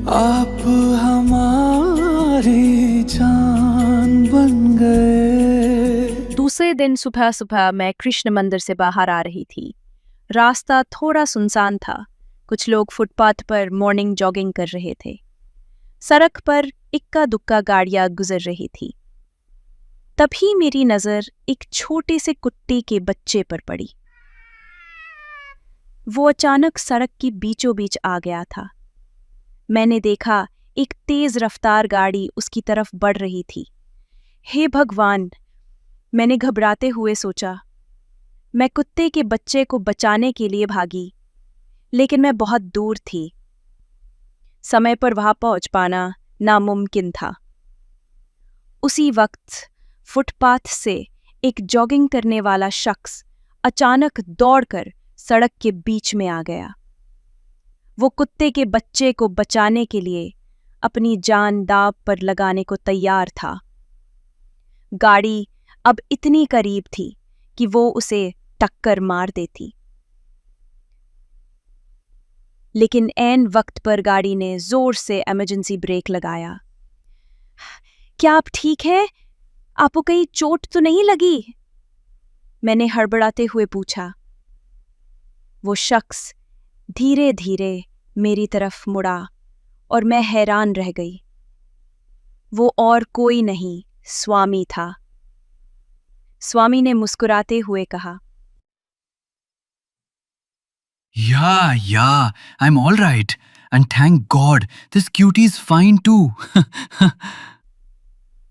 आप हमारी जान बन गए। दूसरे दिन सुबह सुबह मैं कृष्ण मंदिर से बाहर आ रही थी। रास्ता थोड़ा सुनसान था। कुछ लोग फुटपाथ पर मॉर्निंग जॉगिंग कर रहे थे। सड़क पर इक्का दुक्का गाड़ियां गुजर रही थी। तभी मेरी नजर एक छोटे से कुत्ते के बच्चे पर पड़ी। वो अचानक सड़क की बीचों बीच आ गया था। मैंने देखा एक तेज रफ्तार गाड़ी उसकी तरफ बढ़ रही थी। हे भगवान! मैंने घबराते हुए सोचा। मैं कुत्ते के बच्चे को बचाने के लिए भागी, लेकिन मैं बहुत दूर थी। समय पर वहां पहुंच पाना नामुमकिन था। उसी वक्त फुटपाथ से एक जॉगिंग करने वाला शख्स अचानक दौड़कर सड़क के बीच में आ गया। वो कुत्ते के बच्चे को बचाने के लिए अपनी जान दांव पर लगाने को तैयार था। गाड़ी अब इतनी करीब थी कि वो उसे टक्कर मार देती। लेकिन ऐन वक्त पर गाड़ी ने जोर से इमरजेंसी ब्रेक लगाया। क्या आप ठीक हैं? आपको कहीं चोट तो नहीं लगी? मैंने हड़बड़ाते हुए पूछा। वो शख्स धीरे धीरे मेरी तरफ मुड़ा और मैं हैरान रह गई। वो और कोई नहीं, स्वामी था। स्वामी ने मुस्कुराते हुए कहा, Yeah, I'm all right. And thank God, this cutie is fine too.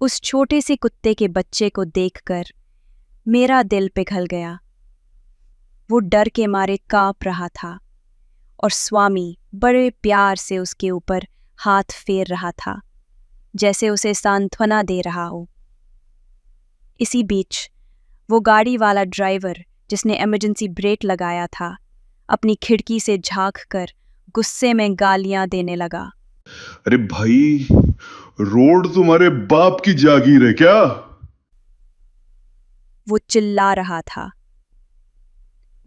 उस छोटे से कुत्ते के बच्चे को देखकर मेरा दिल पिघल गया। वो डर के मारे कांप रहा था और स्वामी बड़े प्यार से उसके ऊपर हाथ फेर रहा था, जैसे उसे सांत्वना दे रहा हो। इसी बीच वो गाड़ी वाला ड्राइवर जिसने इमरजेंसी ब्रेक लगाया था, अपनी खिड़की से झांककर गुस्से में गालियां देने लगा। अरे भाई, रोड तुम्हारे बाप की जागीर है क्या? वो चिल्ला रहा था।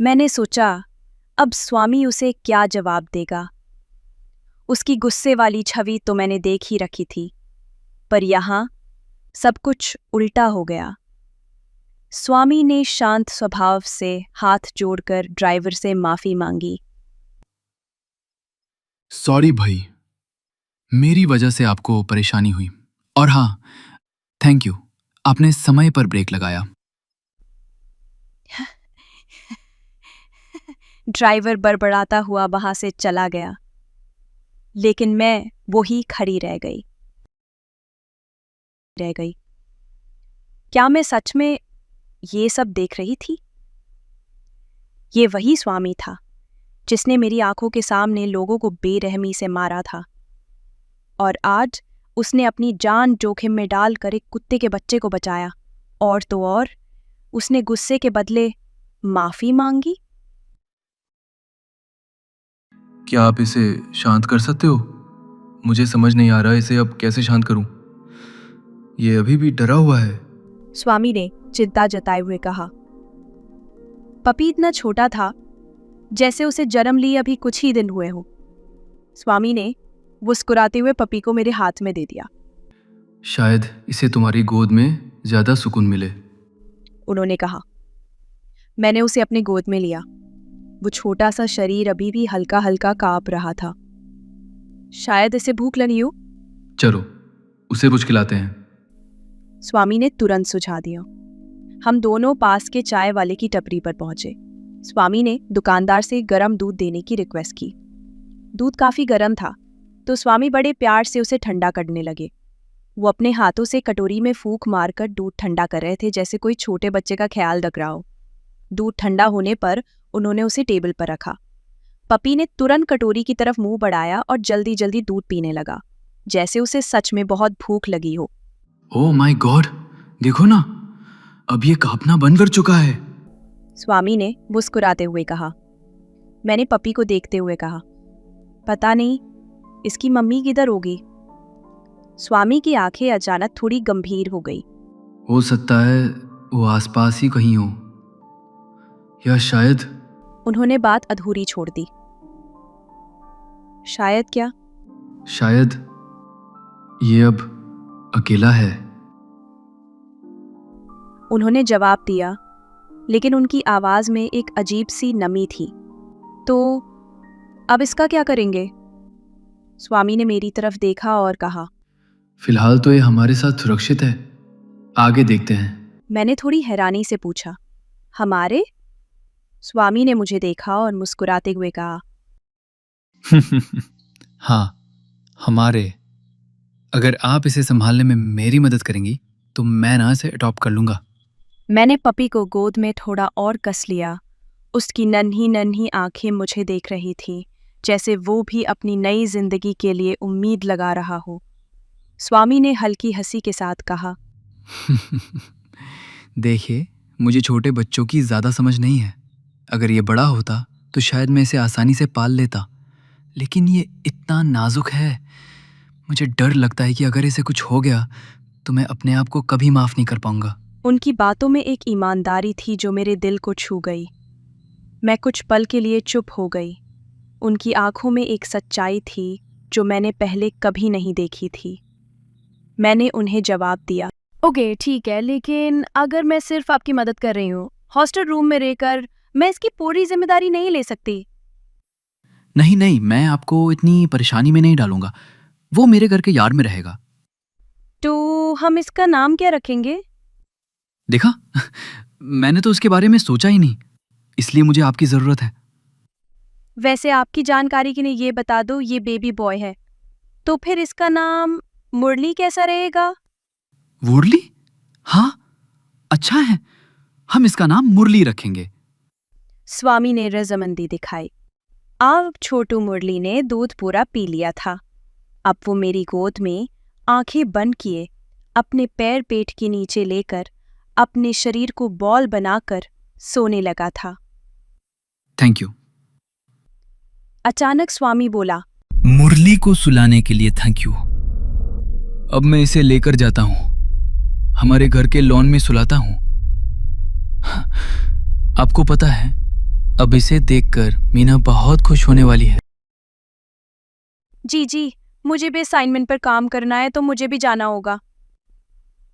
मैंने सोचा, अब स्वामी उसे क्या जवाब देगा। उसकी गुस्से वाली छवि तो मैंने देख ही रखी थी, पर यहां सब कुछ उल्टा हो गया। स्वामी ने शांत स्वभाव से हाथ जोड़कर ड्राइवर से माफी मांगी। सॉरी भाई, मेरी वजह से आपको परेशानी हुई। और हाँ, थैंक यू, आपने समय पर ब्रेक लगाया। ड्राइवर बड़बड़ाता हुआ वहां से चला गया, लेकिन मैं वही खड़ी रह गई। क्या मैं सच में ये सब देख रही थी? ये वही स्वामी था जिसने मेरी आंखों के सामने लोगों को बेरहमी से मारा था, और आज उसने अपनी जान जोखिम में डालकर एक कुत्ते के बच्चे को बचाया। और तो और उसने गुस्से के बदले माफी मांगी। क्या आप इसे शांत कर सकते हो? मुझे समझ नहीं आ रहा इसे अब कैसे शांत करूं। ये अभी भी डरा हुआ है। स्वामी ने चिंता जताए हुए कहा। पपी इतना छोटा था जैसे उसे जन्म लिए अभी कुछ ही दिन हुए हो। स्वामी ने मुस्कुराते हुए पपी को मेरे हाथ में दे दिया। शायद इसे तुम्हारी गोद में ज्यादा सुकून मिले, उन्होंने कहा। मैंने उसे अपनी गोद में लिया। वो छोटा सा शरीर अभी भी हल्का हल्का कांप रहा था। शायद इसे भूख लगी हो। चलो उसे कुछ खिलाते हैं। स्वामी ने तुरंत सुझा दिया। हम दोनों पास के चाय वाले की टपरी पर पहुंचे। स्वामी ने दुकानदार से गर्म दूध देने की रिक्वेस्ट की। दूध काफी गर्म था, तो स्वामी बड़े प्यार से उसे ठंडा करने लगे। वो अपने हाथों से कटोरी में फूंक मारकर दूध ठंडा कर रहे थे, जैसे कोई छोटे बच्चे का ख्याल रख रहा हो। दूध ठंडा होने पर उन्होंने उसे टेबल पर रखा। पपी ने तुरंत कटोरी की तरफ मुंह बढ़ाया और जल्दी जल्दी दूध पीने लगा, जैसे उसे सच में बहुत भूख लगी हो। ओह माय गॉड, देखो ना, अब ये कांपना बंद कर चुका है। स्वामी ने मुस्कुराते हुए कहा। मैंने पपी को देखते हुए कहा, पता नहीं इसकी मम्मी किधर होगी। स्वामी की आंखें अचानक थोड़ी गंभीर हो गई। हो सकता है वो आसपास ही कहीं हो, या शायद। उन्होंने बात अधूरी छोड़ दी। शायद क्या? शायद ये अब अकेला है। उन्होंने जवाब दिया, लेकिन उनकी आवाज में एक अजीब सी नमी थी। तो अब इसका क्या करेंगे? स्वामी ने मेरी तरफ देखा और कहा। फिलहाल तो ये हमारे साथ सुरक्षित है, आगे देखते हैं। मैंने थोड़ी हैरानी से पूछा, हमारे? स्वामी ने मुझे देखा और मुस्कुराते हुए कहा, हाँ, हमारे। अगर आप इसे संभालने में मेरी मदद करेंगी तो मैं ना इसे अडॉप्ट कर लूंगा। मैंने पपी को गोद में थोड़ा और कस लिया। उसकी नन्ही नन्ही आंखें मुझे देख रही थीं, जैसे वो भी अपनी नई जिंदगी के लिए उम्मीद लगा रहा हो। स्वामी ने हल्की हंसी के साथ कहा, देखिए, मुझे छोटे बच्चों की ज़्यादा समझ नहीं है। अगर ये बड़ा होता तो शायद मैं इसे आसानी से पाल लेता, लेकिन ये इतना नाजुक है। मुझे डर लगता है कि अगर इसे कुछ हो गया तो मैं अपने आप को कभी माफ़ नहीं कर पाऊंगा। उनकी बातों में एक ईमानदारी थी जो मेरे दिल को छू गई। मैं कुछ पल के लिए चुप हो गई। उनकी आंखों में एक सच्चाई थी जो मैंने पहले कभी नहीं देखी थी। मैंने उन्हें जवाब दिया, ओके ठीक है, लेकिन अगर मैं सिर्फ आपकी मदद कर रही हूँ, हॉस्टल रूम में रहकर मैं इसकी पूरी जिम्मेदारी नहीं ले सकती। नहीं नहीं, मैं आपको इतनी परेशानी में नहीं डालूंगा। वो मेरे घर के यार्ड में रहेगा। तो हम इसका नाम क्या रखेंगे? देखा, मैंने तो उसके बारे में सोचा ही नहीं, इसलिए मुझे आपकी ज़रूरत है। वैसे आपकी जानकारी के लिए ये बता दो, ये बेबी बॉय है, तो फिर इसका नाम मुरली कैसा रहेगा? मुरली? हाँ, अच्छा है, हम इसका नाम मुरली रखेंगे। स्वामी ने रजामंदी दिखाई। अब छोटू मुरली ने दूध पूरा पी लिया था। अब वो मेरी गोद में आंखें बंद किए, अपने पैर पेट के नीचे लेकर अपने शरीर को बॉल बनाकर सोने लगा था। Thank you. अचानक स्वामी बोला, मुरली को सुलाने के लिए थैंक यू। अब मैं इसे लेकर जाता हूँ, हमारे घर के लॉन में सुलाता हूँ। आपको पता है, अब इसे देखकर मीना बहुत खुश होने वाली है। जी जी, मुझे भी असाइनमेंट पर काम करना है, तो मुझे भी जाना होगा।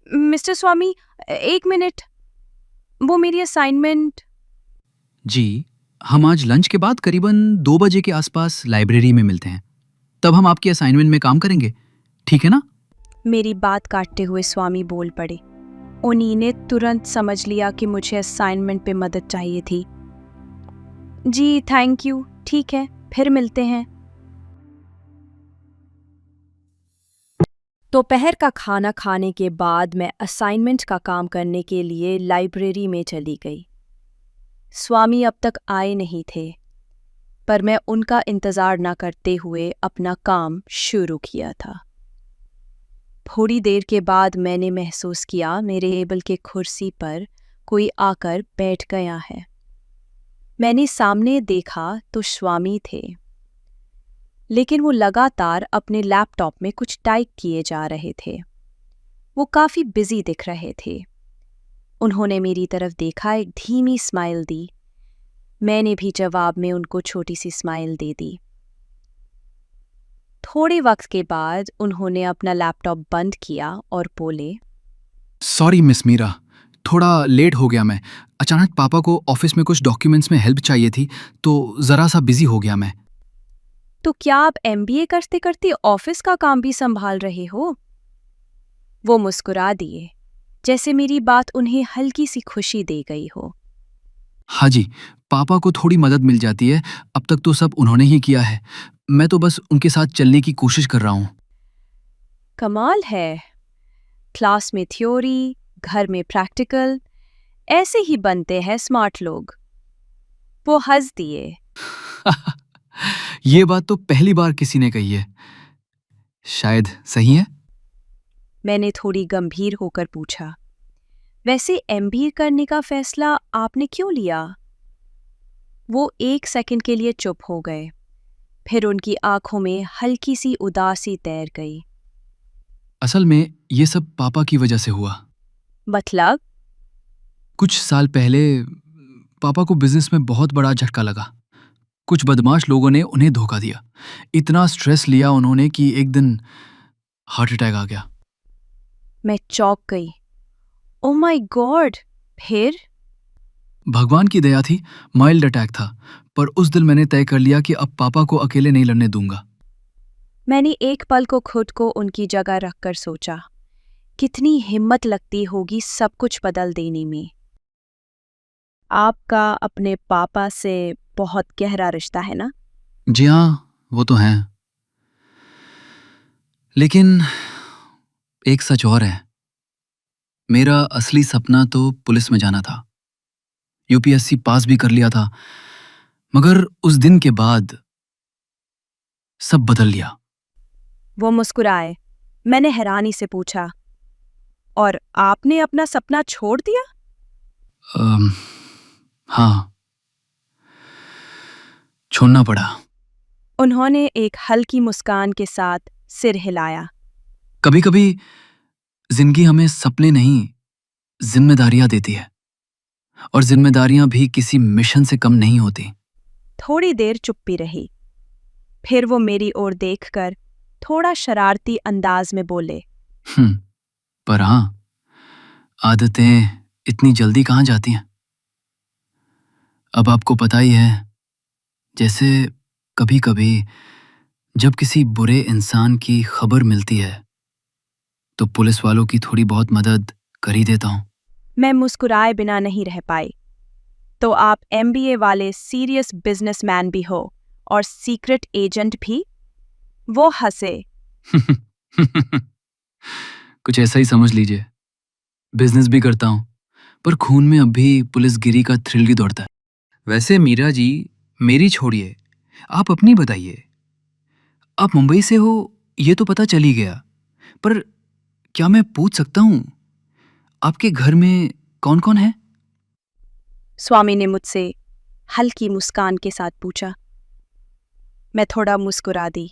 मिस्टर स्वामी, एक मिनट, वो मेरी असाइनमेंट। जी, हम आज लंच के बाद करीबन 2 बजे के आसपास लाइब्रेरी में मिलते हैं। तब हम आपकी असाइनमेंट में काम करेंगे, ठीक है ना? मेरी बात काटते हुए स्वामी बोल पड़े। उन्हीं ने तुरंत समझ लिया कि मुझे असाइनमेंट पे मदद चाहिए थी। जी थैंक यू, ठीक है, फिर मिलते हैं। दोपहर का खाना खाने के बाद मैं असाइनमेंट का काम करने के लिए लाइब्रेरी में चली गई। स्वामी अब तक आए नहीं थे, पर मैं उनका इंतज़ार न करते हुए अपना काम शुरू किया था। थोड़ी देर के बाद मैंने महसूस किया मेरे टेबल के कुर्सी पर कोई आकर बैठ गया है। मैंने सामने देखा तो स्वामी थे, लेकिन वो लगातार अपने लैपटॉप में कुछ टाइप किए जा रहे थे। वो काफ़ी बिजी दिख रहे थे। उन्होंने मेरी तरफ देखा, एक धीमी स्माइल दी। मैंने भी जवाब में उनको छोटी सी स्माइल दे दी। थोड़े वक्त के बाद उन्होंने अपना लैपटॉप बंद किया और बोले, सॉरी मिस मीरा, थोड़ा लेट हो गया मैं। अचानक पापा को ऑफिस में कुछ डॉक्यूमेंट्स में हेल्प चाहिए थी, तो ज़रा सा बिजी हो गया मैं। तो क्या आप एमबीए करते करते ऑफिस का काम भी संभाल रहे हो? वो मुस्कुरा दिए, जैसे मेरी बात उन्हें हल्की सी खुशी दे गई हो। हाँ जी, पापा को थोड़ी मदद मिल जाती है। अब तक तो सब उन्होंने ही किया है, मैं तो बस उनके साथ चलने की कोशिश कर रहा हूँ। कमाल है, क्लास में थ्योरी, घर में प्रैक्टिकल, ऐसे ही बनते हैं स्मार्ट लोग। वो हंस दिए। ये बात तो पहली बार किसी ने कही है। शायद सही है। मैंने थोड़ी गंभीर होकर पूछा, वैसे एमबीए करने का फैसला आपने क्यों लिया? वो एक सेकंड के लिए चुप हो गए, फिर उनकी आंखों में हल्की सी उदासी तैर गई। असल में ये सब पापा की वजह से हुआ। मतलब? कुछ साल पहले पापा को बिजनेस में बहुत बड़ा झटका लगा। कुछ बदमाश लोगों ने उन्हें धोखा दिया। इतना स्ट्रेस लिया उन्होंने कि एक दिन हार्ट अटैक आ गया। मैं चौंक गई। Oh my God! फिर? भगवान की दया थी, माइल्ड अटैक था, पर उस दिन मैंने तय कर लिया कि अब पापा को अकेले नहीं लड़ने दूंगा। मैंने एक पल को खुद को उनकी जगह रखकर सोचा, कितनी हिम्मत लगती होगी सब कुछ बदल देने में। आपका अपने पापा से बहुत गहरा रिश्ता है ना? जी हाँ, वो तो हैं। लेकिन एक सच और है। मेरा असली सपना तो पुलिस में जाना था। यूपीएससी पास भी कर लिया था, मगर उस दिन के बाद सब बदल गया। वो मुस्कुराए। मैंने हैरानी से पूछा, और आपने अपना सपना छोड़ दिया? हाँ, छोड़ना पड़ा। उन्होंने एक हल्की मुस्कान के साथ सिर हिलाया। कभी कभी जिंदगी हमें सपने नहीं, जिम्मेदारियां देती है, और जिम्मेदारियां भी किसी मिशन से कम नहीं होती। थोड़ी देर चुप्पी रही। फिर वो मेरी ओर देखकर थोड़ा शरारती अंदाज में बोले, पर हाँ, आदतें इतनी जल्दी कहाँ जाती हैं। अब आपको पता ही है, जैसे कभी कभी जब किसी बुरे इंसान की खबर मिलती है तो पुलिस वालों की थोड़ी बहुत मदद कर ही देता हूँ। मैं मुस्कुराए बिना नहीं रह पाई। तो आप एमबीए वाले सीरियस बिजनेसमैन भी हो और सीक्रेट एजेंट भी? वो हंसे। कुछ ऐसा ही समझ लीजिए। बिजनेस भी करता हूँ, पर खून में अब भी पुलिसगिरी का थ्रिल ही दौड़ता है। वैसे मीरा जी, मेरी छोड़िए, आप अपनी बताइए। आप मुंबई से हो ये तो पता चल ही गया, पर क्या मैं पूछ सकता हूँ आपके घर में कौन कौन है? स्वामी ने मुझसे हल्की मुस्कान के साथ पूछा। मैं थोड़ा मुस्कुरा दी।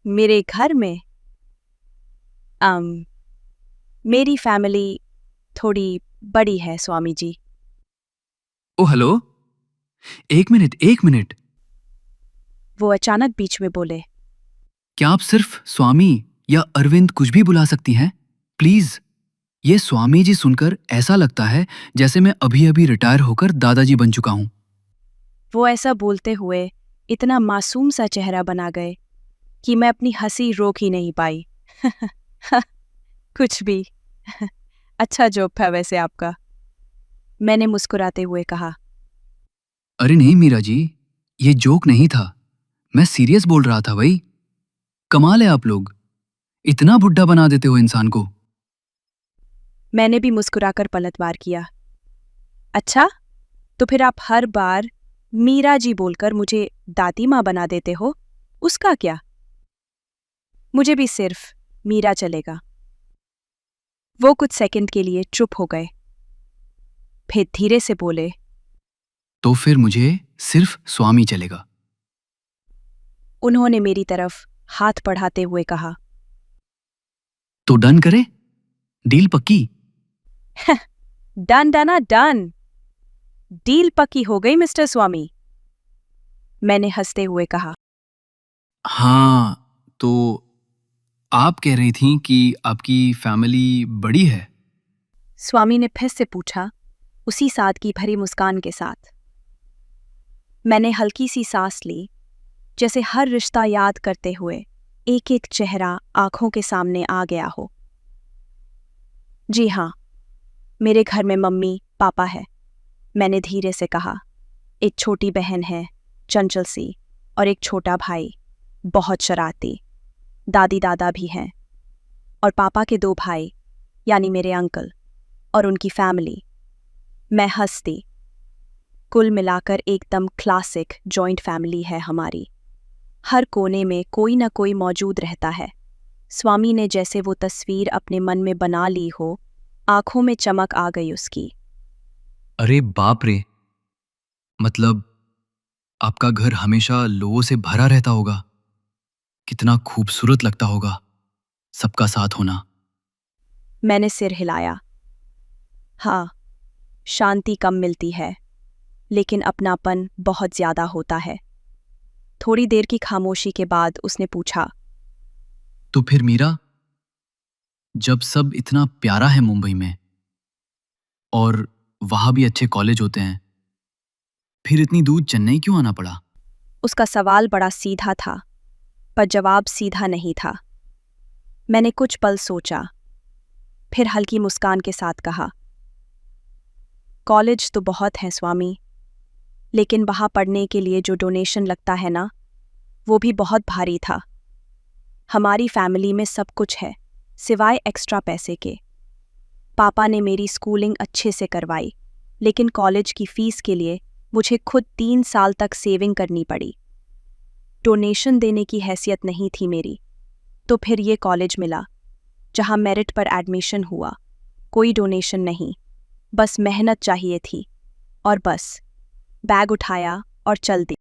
मेरे घर में मेरी फैमिली थोड़ी बड़ी है स्वामी जी। ओ हेलो, एक मिनट एक मिनट। वो अचानक बीच में बोले। क्या आप सिर्फ स्वामी या अरविंद कुछ भी बुला सकती हैं? प्लीज। ये स्वामी जी सुनकर ऐसा लगता है जैसे मैं अभी अभी रिटायर होकर दादाजी बन चुका हूं। वो ऐसा बोलते हुए इतना मासूम सा चेहरा बना गए कि मैं अपनी हंसी रोक ही नहीं पाई। कुछ भी। अच्छा जोक है वैसे आपका, मैंने मुस्कुराते हुए कहा। अरे नहीं मीरा जी, ये जोक नहीं था, मैं सीरियस बोल रहा था भाई। कमाल है आप लोग, इतना बुड्ढा बना देते हो इंसान को। मैंने भी मुस्कुराकर पलटवार किया। अच्छा, तो फिर आप हर बार मीरा जी बोलकर मुझे दादी माँ बना देते हो, उसका क्या? मुझे भी सिर्फ मीरा चलेगा। वो कुछ सेकंड के लिए चुप हो गए, फिर धीरे से बोले। तो फिर मुझे सिर्फ स्वामी चलेगा। उन्होंने मेरी तरफ हाथ बढ़ाते हुए कहा। तो डन करे, डील पक्की। Done डना done. डील पक्की हो गई मिस्टर स्वामी, मैंने हंसते हुए कहा। हाँ, तो आप कह रही थीं कि आपकी फैमिली बड़ी है। स्वामी ने फिर से पूछा, उसी सादगी भरी मुस्कान के साथ। मैंने हल्की सी सांस ली, जैसे हर रिश्ता याद करते हुए एक एक चेहरा आंखों के सामने आ गया हो। जी हाँ, मेरे घर में मम्मी पापा है, मैंने धीरे से कहा। एक छोटी बहन है, चंचल सी, और एक छोटा भाई, बहुत शरारती। दादी दादा भी हैं, और पापा के दो भाई, यानी मेरे अंकल और उनकी फैमिली। मैं हंसती। कुल मिलाकर एकदम क्लासिक जॉइंट फैमिली है हमारी। हर कोने में कोई ना कोई मौजूद रहता है। स्वामी ने जैसे वो तस्वीर अपने मन में बना ली हो, आंखों में चमक आ गई उसकी। अरे बाप रे, मतलब आपका घर हमेशा लोगों से भरा रहता होगा। कितना खूबसूरत लगता होगा सबका साथ होना। मैंने सिर हिलाया। हाँ, शांति कम मिलती है, लेकिन अपनापन बहुत ज्यादा होता है। थोड़ी देर की खामोशी के बाद उसने पूछा, तो फिर मीरा, जब सब इतना प्यारा है मुंबई में और वहां भी अच्छे कॉलेज होते हैं, फिर इतनी दूर चेन्नई क्यों आना पड़ा? उसका सवाल बड़ा सीधा था, पर जवाब सीधा नहीं था। मैंने कुछ पल सोचा, फिर हल्की मुस्कान के साथ कहा, कॉलेज तो बहुत हैं स्वामी, लेकिन वहां पढ़ने के लिए जो डोनेशन लगता है ना, वो भी बहुत भारी था। हमारी फैमिली में सब कुछ है सिवाय एक्स्ट्रा पैसे के। पापा ने मेरी स्कूलिंग अच्छे से करवाई, लेकिन कॉलेज की फीस के लिए मुझे खुद 3 साल तक सेविंग करनी पड़ी। डोनेशन देने की हैसियत नहीं थी मेरी, तो फिर ये कॉलेज मिला जहां मेरिट पर एडमिशन हुआ। कोई डोनेशन नहीं, बस मेहनत चाहिए थी, और बस बैग उठाया और चल दी।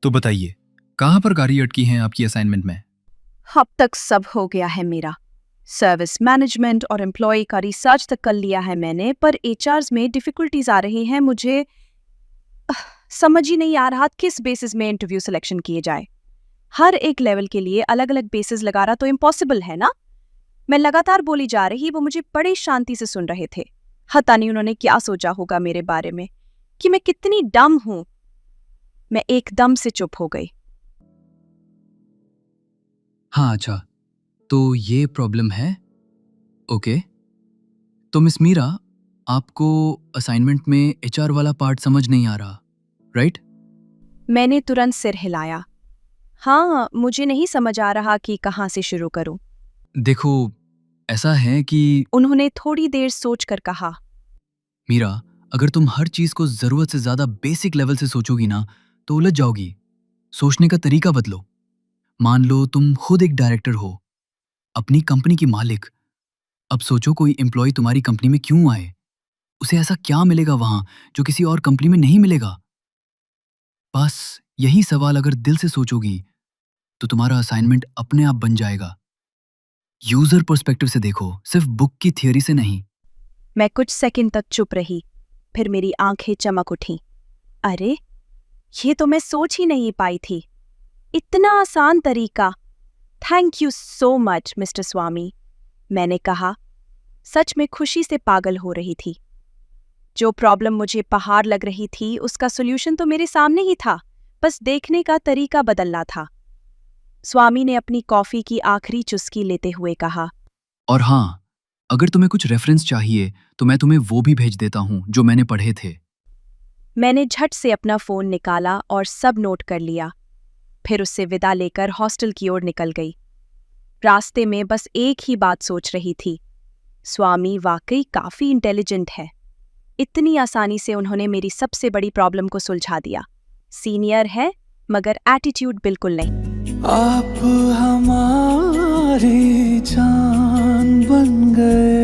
तो बताइए, कहाँ पर गाड़ी अटकी है आपकी असाइनमेंट में? अब तक सब हो गया है मेरा। सर्विस मैनेजमेंट और एम्प्लॉय का रिसर्च तक कर लिया है मैंने, पर एचआरस में डिफिकल्टीज आ रही हैं। मुझे समझ ही नहीं आ रहा किस बेसिस में इंटरव्यू सिलेक्शन किए जाए। हर एक लेवल के लिए अलग अलग बेसिस लगाना तो इम्पॉसिबल है ना। मैं लगातार बोली जा रही, वो मुझे बड़ी शांति से सुन रहे थे। पता नहीं उन्होंने क्या सोचा होगा मेरे बारे में, कि मैं कितनी डम हूं। मैं एकदम से चुप हो गई। हाँ, अच्छा, तो ये प्रॉब्लम है। ओके, तो मिस मीरा, आपको असाइनमेंट में एचआर वाला पार्ट समझ नहीं आ रहा, राइट? मैंने तुरंत सिर हिलाया। हाँ, मुझे नहीं समझ आ रहा कि कहाँ से शुरू करूं। देखो, ऐसा है कि उन्होंने थोड़ी देर सोचकर कहा, मीरा, अगर तुम हर चीज को जरूरत से ज्यादा बेसिक लेवल से सोचोगी ना, तो उलझ जाओगी। सोचने का तरीका बदलो। मान लो तुम खुद एक डायरेक्टर हो, अपनी कंपनी की मालिक। अब सोचो, कोई एम्प्लॉय तुम्हारी कंपनी में क्यों आए? उसे ऐसा क्या मिलेगा वहां जो किसी और कंपनी में नहीं मिलेगा? बस यही सवाल अगर दिल से सोचोगी, तो तुम्हारा असाइनमेंट अपने आप बन जाएगा। यूजर पर्सपेक्टिव से देखो, सिर्फ बुक की थियोरी से नहीं। मैं कुछ सेकंड तक चुप रही, फिर मेरी आंखें चमक उठीं। अरे, ये तो मैं सोच ही नहीं पाई थी। इतना आसान तरीका। Thank you so much mister Swami, मैंने कहा, सच में खुशी से पागल हो रही थी। जो प्रॉब्लम मुझे पहाड़ लग रही थी, उसका सॉल्यूशन तो मेरे सामने ही था, बस देखने का तरीका बदलना था। स्वामी ने अपनी कॉफी की आखिरी चुस्की लेते हुए कहा, और हाँ, अगर तुम्हें कुछ रेफरेंस चाहिए तो मैं तुम्हें वो भी भेज देता हूँ जो मैंने पढ़े थे। मैंने झट से अपना फोन निकाला और सब नोट कर लिया। फिर उससे विदा लेकर हॉस्टल की ओर निकल गई। रास्ते में बस एक ही बात सोच रही थी, स्वामी वाकई काफी इंटेलिजेंट है। इतनी आसानी से उन्होंने मेरी सबसे बड़ी प्रॉब्लम को सुलझा दिया। सीनियर है, मगर एटीट्यूड बिल्कुल नहीं। आप हमारी जान बन गए।